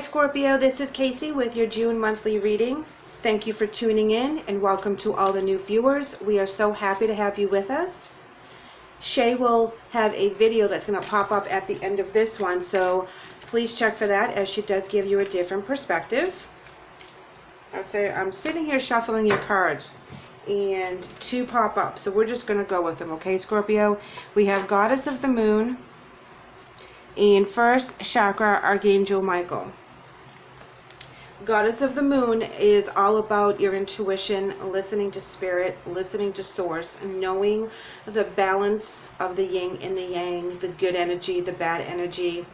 Scorpio, this is Kacee with your June monthly reading. Thank you for tuning in and welcome to all the new viewers. We are so happy to have you with us. Shae will have a video that's going to pop up at the end of this one, so please check for that, as she does give you a different perspective. I'm sitting here shuffling your cards and two pop up, so we're just going to go with them, okay, Scorpio? We have Goddess of the Moon and first chakra, Archangel Michael. Goddess of the Moon is all about your intuition, listening to spirit, listening to source, knowing the balance of the yin and the yang, the good energy, the bad energy.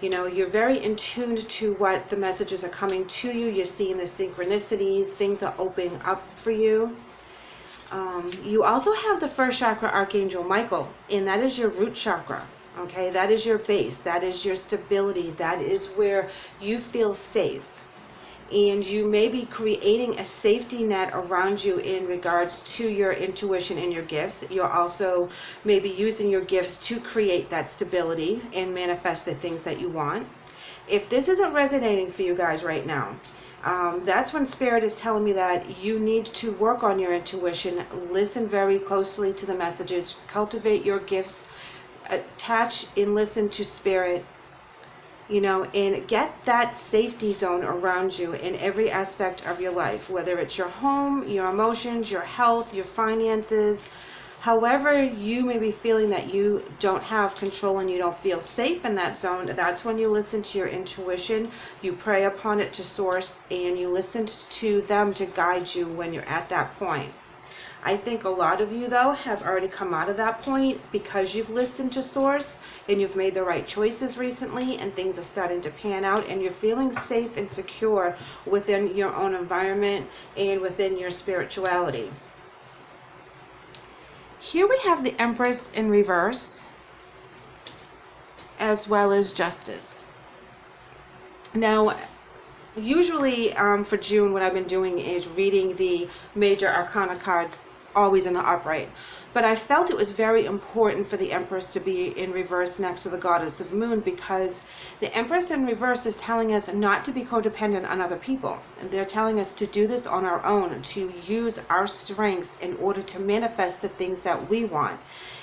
You know, you're very in tune to what the messages are coming to you. You're seeing the synchronicities, things are opening up for you. You also have the first chakra, Archangel Michael, and that is your root chakra. Okay, that is your base, that is your stability, that is where you feel safe. And you may be creating a safety net around you in regards to your intuition and your gifts. You're also maybe using your gifts to create that stability and manifest the things that you want. If this isn't resonating for you guys right now, that's when Spirit is telling me that you need to work on your intuition, listen very closely to the messages, cultivate your gifts, attach and listen to Spirit, you know, and get that safety zone around you in every aspect of your life, whether it's your home, your emotions, your health, your finances. However you may be feeling that you don't have control and you don't feel safe in that zone, that's when you listen to your intuition, you pray upon it to source, and you listen to them to guide you when you're at that point. I think a lot of you, though, have already come out of that point because you've listened to source and you've made the right choices recently, and things are starting to pan out and you're feeling safe and secure within your own environment and within your spirituality. Here we have the Empress in reverse, as well as Justice. Now, usually for June, what I've been doing is reading the major arcana cards always in the upright, but I felt it was very important for the Empress to be in reverse next to the Goddess of Moon, because the Empress in reverse is telling us not to be codependent on other people, and they're telling us to do this on our own, to use our strengths in order to manifest the things that we want.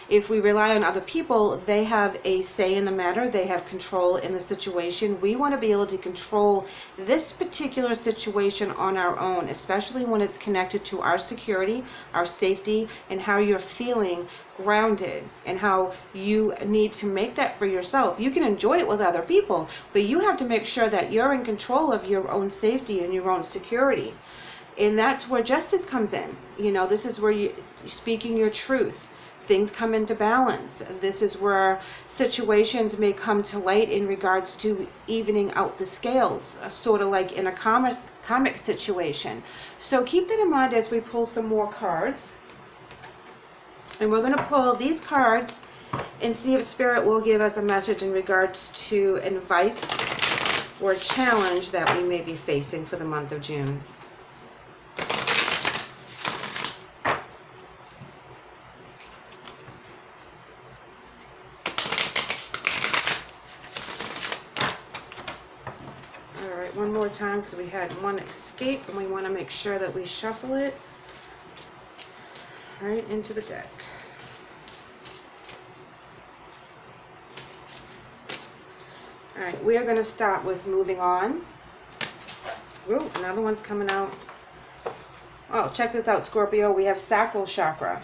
If we rely on other people, they have a say in the matter, they have control in the situation. We want to be able to control this particular situation on our own, especially when it's connected to our security, our safety, and how you're feeling grounded, and how you need to make that for yourself. You can enjoy it with other people, but you have to make sure that you're in control of your own safety and your own security. And that's where justice comes in. You know, this is where you're speaking your truth. Things come into balance. This is where situations may come to light in regards to evening out the scales, sort of like in a comic situation. So keep that in mind as we pull some more cards. And we're going to pull these cards and see if Spirit will give us a message in regards to advice or challenge that we may be facing for the month of June. One more time, because we had one escape and we want to make sure that we shuffle it right into the deck. Alright, we are going to start with moving on. Ooh, another one's coming out. Oh, check this out, Scorpio. We have sacral chakra.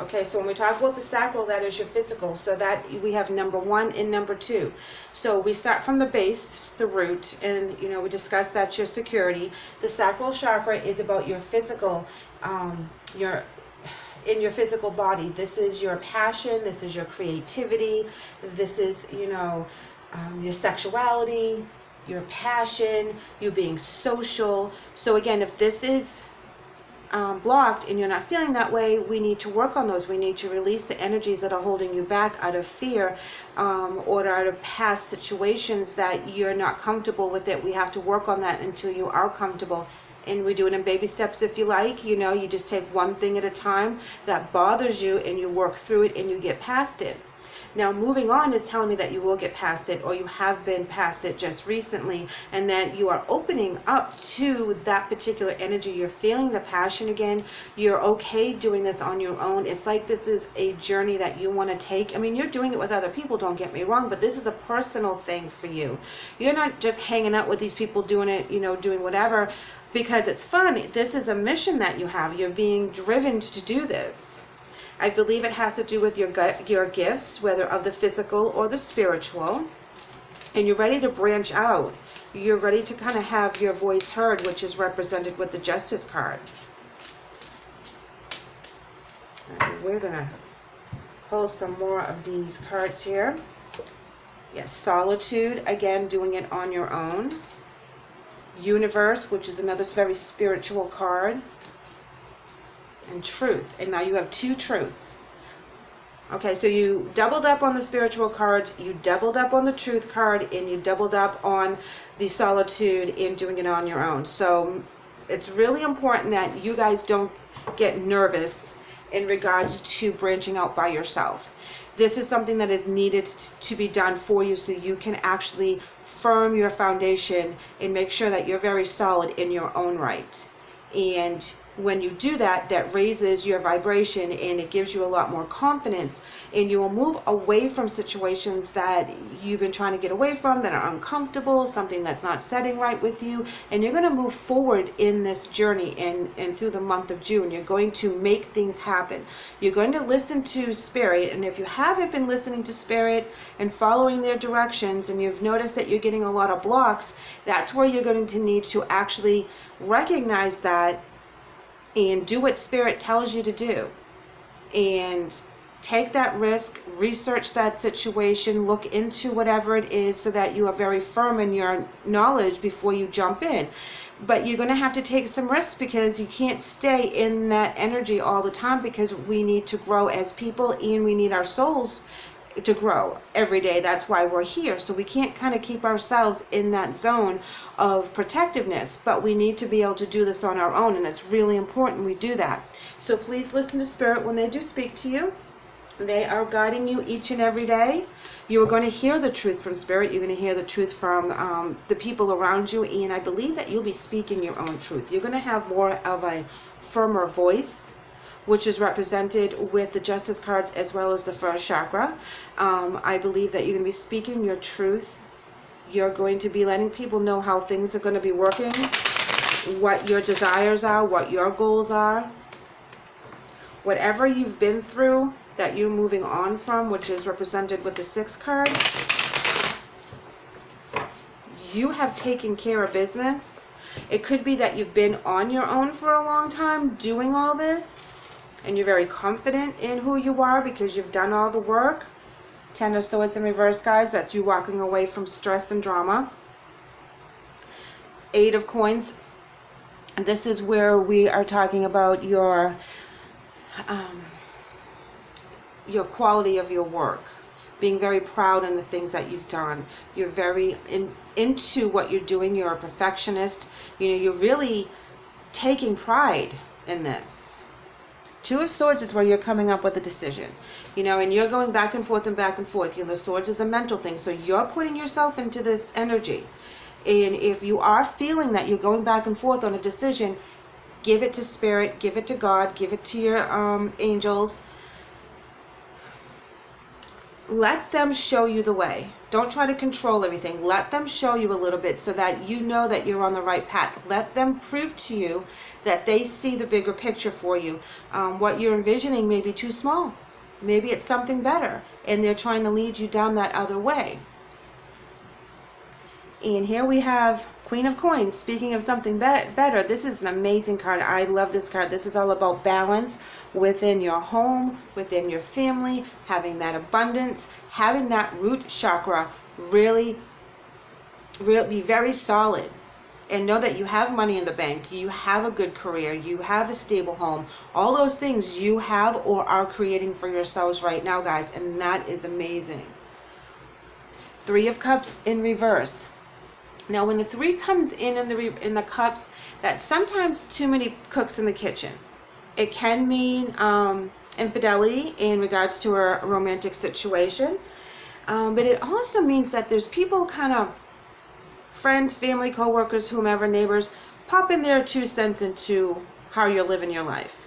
Okay, so when we talk about the sacral, that is your physical. So that we have number 1 and number 2. So we start from the base, the root, and you know, we discussed that's your security. The sacral chakra is about your physical, your physical body. This is your passion. This is your creativity. This is, you know, your sexuality, your passion, you being social. So again, if this is blocked and you're not feeling that way, we need to work on those. We need to release the energies that are holding you back out of fear, or out of past situations that you're not comfortable with it. We have to work on that until you are comfortable. And we do it in baby steps if you like. You know, you just take one thing at a time that bothers you and you work through it and you get past it. Now, moving on is telling me that you will get past it, or you have been past it just recently, and that you are opening up to that particular energy. You're feeling the passion again. You're okay doing this on your own. It's like this is a journey that you want to take. I mean, you're doing it with other people, don't get me wrong, but this is a personal thing for you. You're not just hanging out with these people doing it, you know, doing whatever because it's fun. This is a mission that you have. You're being driven to do this. I believe it has to do with your gifts, whether of the physical or the spiritual. And you're ready to branch out. You're ready to kind of have your voice heard, which is represented with the Justice card. And we're going to pull some more of these cards here. Yes, Solitude, again, doing it on your own. Universe, which is another very spiritual card. And Truth. And now you have two truths. Okay, so you doubled up on the spiritual cards, you doubled up on the Truth card, and you doubled up on the Solitude in doing it on your own. So it's really important that you guys don't get nervous in regards to branching out by yourself. This is something that is needed to be done for you so you can actually firm your foundation and make sure that you're very solid in your own right. And when you do that, that raises your vibration and it gives you a lot more confidence, and you will move away from situations that you've been trying to get away from, that are uncomfortable, something that's not setting right with you, and you're going to move forward in this journey and through the month of June. You're going to make things happen. You're going to listen to Spirit, and if you haven't been listening to Spirit and following their directions, and you've noticed that you're getting a lot of blocks, that's where you're going to need to actually recognize that and do what Spirit tells you to do, and take that risk, research that situation, look into whatever it is so that you are very firm in your knowledge before you jump in. But you're going to have to take some risks because you can't stay in that energy all the time, because we need to grow as people and we need our souls to grow every day. That's why we're here. So we can't kind of keep ourselves in that zone of protectiveness, but we need to be able to do this on our own, and it's really important we do that. So please listen to Spirit when they do speak to you. They are guiding you each and every day. You are going to hear the truth from Spirit. You're going to hear the truth from the people around you, and I believe that you'll be speaking your own truth. You're going to have more of a firmer voice, which is represented with the Justice cards as well as the first chakra. I believe that you're going to be speaking your truth. You're going to be letting people know how things are going to be working, what your desires are, what your goals are. Whatever you've been through that you're moving on from, which is represented with the 6th card, you have taken care of business. It could be that you've been on your own for a long time doing all this, and you're very confident in who you are because you've done all the work. 10 of Swords in reverse, guys. That's you walking away from stress and drama. 8 of Coins. This is where we are talking about your quality of your work. Being very proud in the things that you've done. You're very into what you're doing. You're a perfectionist. You know, you're really taking pride in this. 2 of Swords is where you're coming up with a decision, you know, and you're going back and forth and back and forth. You know, the Swords is a mental thing, so you're putting yourself into this energy. And if you are feeling that you're going back and forth on a decision, give it to Spirit, give it to God, give it to your angels. Let them show you the way. Don't try to control everything. Let them show you a little bit so that you know that you're on the right path. Let them prove to you that they see the bigger picture for you. What you're envisioning may be too small. Maybe it's something better, and they're trying to lead you down that other way. And here we have Queen of Coins. Speaking of something better, this is an amazing card. I love this card. This is all about balance within your home, within your family, having that abundance, having that root chakra really be very solid. And know that you have money in the bank, you have a good career, you have a stable home. All those things you have or are creating for yourselves right now, guys, and that is amazing. 3 of Cups in reverse. Now, when the 3 comes in the cups, that's sometimes too many cooks in the kitchen. It can mean infidelity in regards to a romantic situation. But it also means that there's people, kind of friends, family, co-workers, whomever, neighbors, pop in their 2 cents into how you're living your life.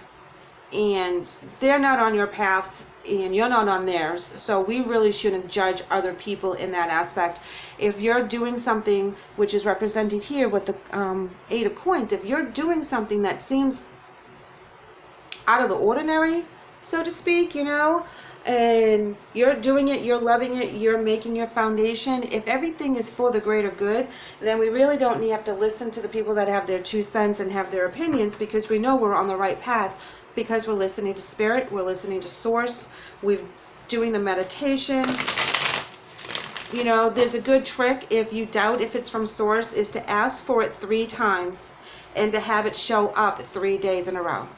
And they're not on your paths and you're not on theirs. So we really shouldn't judge other people in that aspect. If you're doing something, which is represented here with the 8 of Coins, if you're doing something that seems out of the ordinary, so to speak, you know, and you're doing it, you're loving it, you're making your foundation, if everything is for the greater good, then we really don't have to listen to the people that have their 2 cents and have their opinions, because we know we're on the right path, because we're listening to spirit, we're listening to source, we're doing the meditation. You know, there's a good trick, if you doubt if it's from source, is to ask for it 3 times and to have it show up 3 days in a row.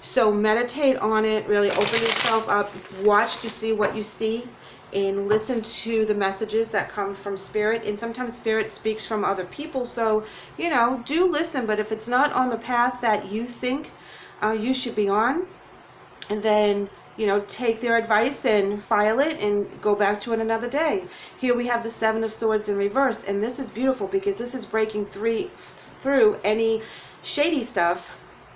So meditate on it, really open yourself up, watch to see what you see, and listen to the messages that come from spirit. And sometimes spirit speaks from other people, so, you know, do listen. But if it's not on the path that you think you should be on, and then, you know, take their advice and file it and go back to it another day. Here we have the 7 of Swords in reverse, and this is beautiful because this is breaking through any shady stuff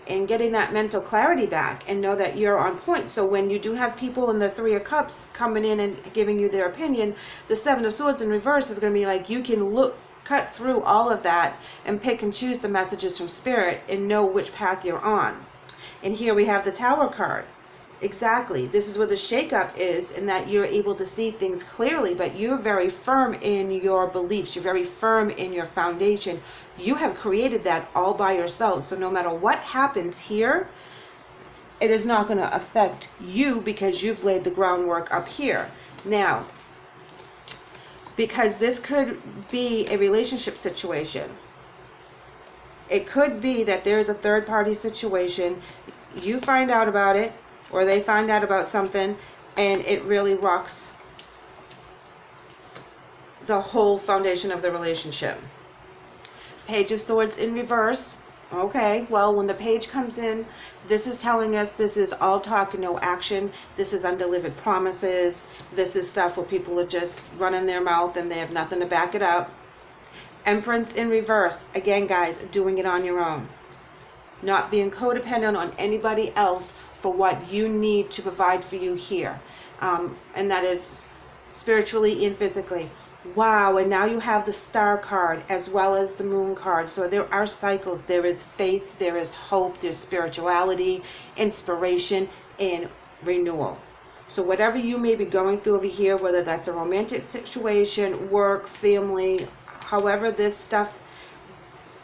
and getting that mental clarity back, and know that you're on point. So when you do have people in the 3 of Cups coming in and giving you their opinion, the 7 of Swords in reverse is going to be like, you can cut through all of that and pick and choose the messages from spirit and know which path you're on. And here we have the Tower card. Exactly. This is where the shakeup is, in that you're able to see things clearly, but you're very firm in your beliefs. You're very firm in your foundation. You have created that all by yourself. So no matter what happens here, it is not going to affect you, because you've laid the groundwork up here. Now, because this could be a relationship situation. It could be that there's a third-party situation. You find out about it, or they find out about something, and it really rocks the whole foundation of the relationship. Page of Swords in reverse. Okay, well, when the page comes in, this is telling us this is all talk and no action. This is undelivered promises. This is stuff where people are just running their mouth and they have nothing to back it up. Empress in reverse. Again, guys, doing it on your own. Not being codependent on anybody else for what you need to provide for you here. And that is spiritually and physically. Wow, and now you have the Star card as well as the Moon card. So there are cycles. There is faith, there is hope, there's spirituality, inspiration, and renewal. So whatever you may be going through over here, whether that's a romantic situation, work, family, however this stuff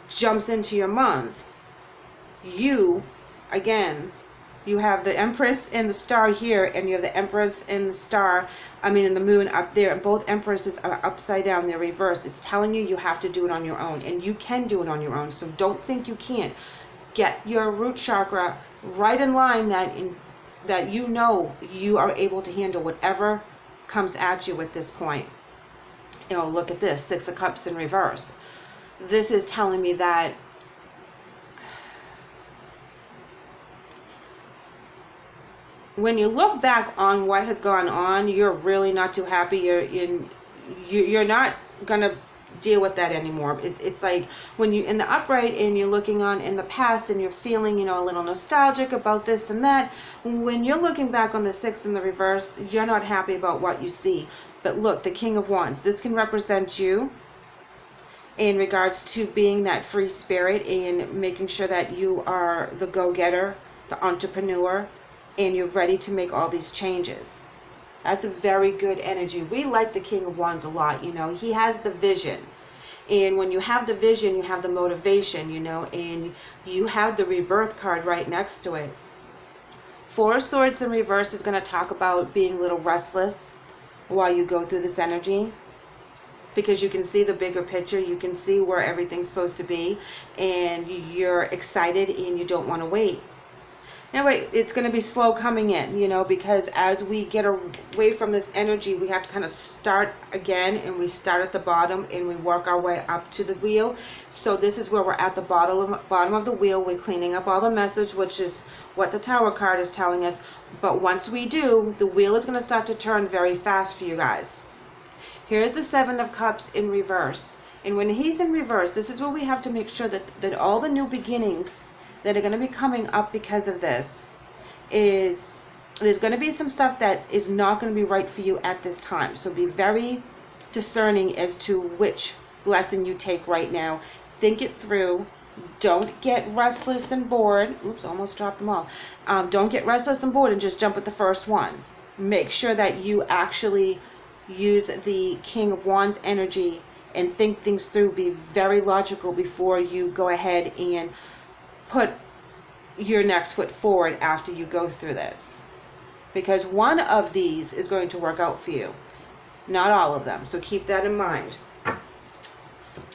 jumps into your month, you, again, you have the Empress and the Star here, and you have the Empress and the Star, and the Moon up there, and both Empresses are upside down, they're reversed. It's telling you you have to do it on your own, and you can do it on your own, so don't think you can't. Get your root chakra right in line, that you know you are able to handle whatever comes at you at this point. You know, look at this, 6 of Cups in reverse. This is telling me that when you look back on what has gone on, you're really not too happy. You're not gonna deal with that anymore. It's like when you in the upright and you're looking on in the past and you're feeling, a little nostalgic about this and that. When you're looking back on the 6 in the reverse, you're not happy about what you see. But look, the King of Wands. This can represent you in regards to being that free spirit and making sure that you are the go-getter, the entrepreneur, and you're ready to make all these changes. That's a very good energy. We like the King of Wands a lot. He has the vision. And when you have the vision, you have the motivation, and you have the rebirth card right next to it. 4 of Swords in reverse is going to talk about being a little restless while you go through this energy, because you can see the bigger picture. You can see where everything's supposed to be, and you're excited and you don't want to wait. Anyway, it's going to be slow coming in, you know, because as we get away from this energy, we have to kind of start again, and we start at the bottom and we work our way up to the wheel. So this is where we're at the bottom of the wheel. We're cleaning up all the message, which is what the Tower card is telling us. But once we do, the wheel is going to start to turn very fast for you guys. Here's the Seven of Cups in reverse. And when he's in reverse, this is where we have to make sure that all the new beginnings that are going to be coming up because of this is, there's going to be some stuff that is not going to be right for you at this time. So be very discerning as to which blessing you take right now. Think it through. Don't get restless and bored. Oops, almost dropped them all. Don't get restless and bored and just jump at the first one. Make sure that you actually use the King of Wands energy and think things through. Be very logical before you go ahead and put your next foot forward after you go through this, because one of these is going to work out for you, not all of them. So keep that in mind.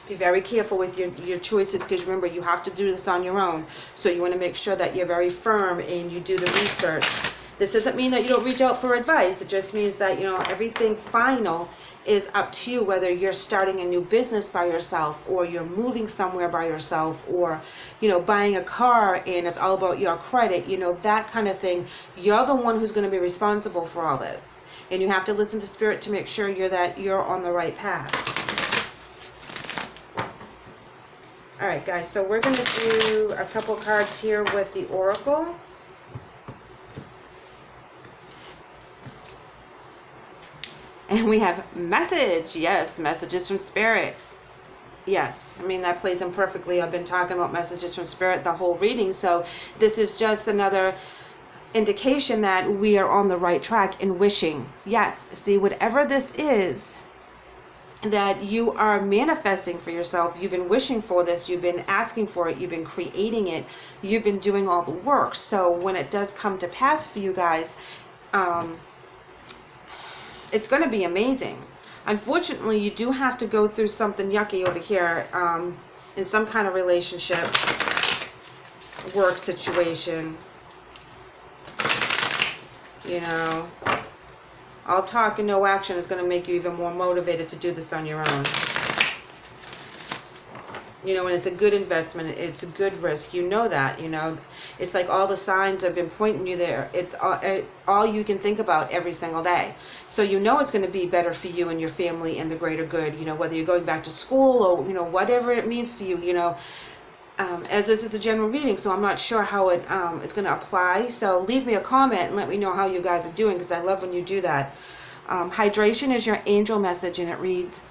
Be very careful with your choices, because remember, you have to do this on your own. So you want to make sure that you're very firm and you do the research. This doesn't mean that you don't reach out for advice. It just means that, you know, everything final is up to you, whether you're starting a new business by yourself, or you're moving somewhere by yourself, or, you know, buying a car and it's all about your credit, you know, that kind of thing. You're the one who's going to be responsible for all this, and you have to listen to Spirit to make sure you're on the right path. All right, guys, so we're going to do a couple cards here with the Oracle. And we have message. Yes, messages from Spirit. Yes, I mean, that plays in perfectly. I've been talking about messages from Spirit the whole reading. So this is just another indication that we are on the right track in wishing. Yes, see, whatever this is that you are manifesting for yourself, you've been wishing for this, you've been asking for it, you've been creating it, you've been doing all the work. So when it does come to pass for you guys, it's going to be amazing. Unfortunately, you do have to go through something yucky over here, in some kind of relationship, work situation. You know, all talk and no action is going to make you even more motivated to do this on your own. You know, and it's a good investment. It's a good risk. You know that, you know. It's like all the signs have been pointing you there. It's all you can think about every single day. So you know it's going to be better for you and your family and the greater good, you know, whether you're going back to school or, you know, whatever it means for you, you know. As this is a general reading, so I'm not sure how it is going to apply. So leave me a comment and let me know how you guys are doing, because I love when you do that. Hydration is your angel message, and it reads,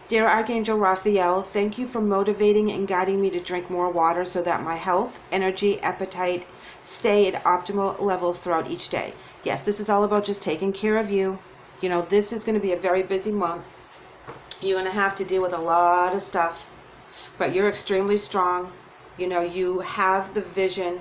Dear Archangel Raphael, thank you for motivating and guiding me to drink more water so that my health, energy, appetite stay at optimal levels throughout each day. Yes, this is all about just taking care of you. You know, this is going to be a very busy month. You're going to have to deal with a lot of stuff, but you're extremely strong. You know, you have the vision.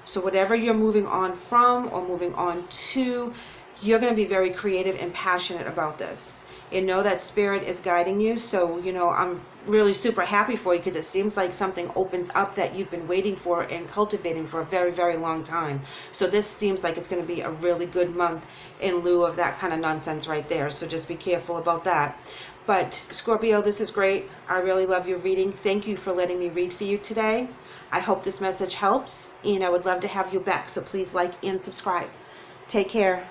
So whatever you're moving on from or moving on to, you're going to be very creative and passionate about this. And know that Spirit is guiding you. So, you know, I'm really super happy for you, because it seems like something opens up that you've been waiting for and cultivating for a very, very long time. So this seems like it's going to be a really good month in lieu of that kind of nonsense right there. So just be careful about that. But Scorpio, this is great. I really love your reading. Thank you for letting me read for you today. I hope this message helps, and I would love to have you back. So please like and subscribe. Take care.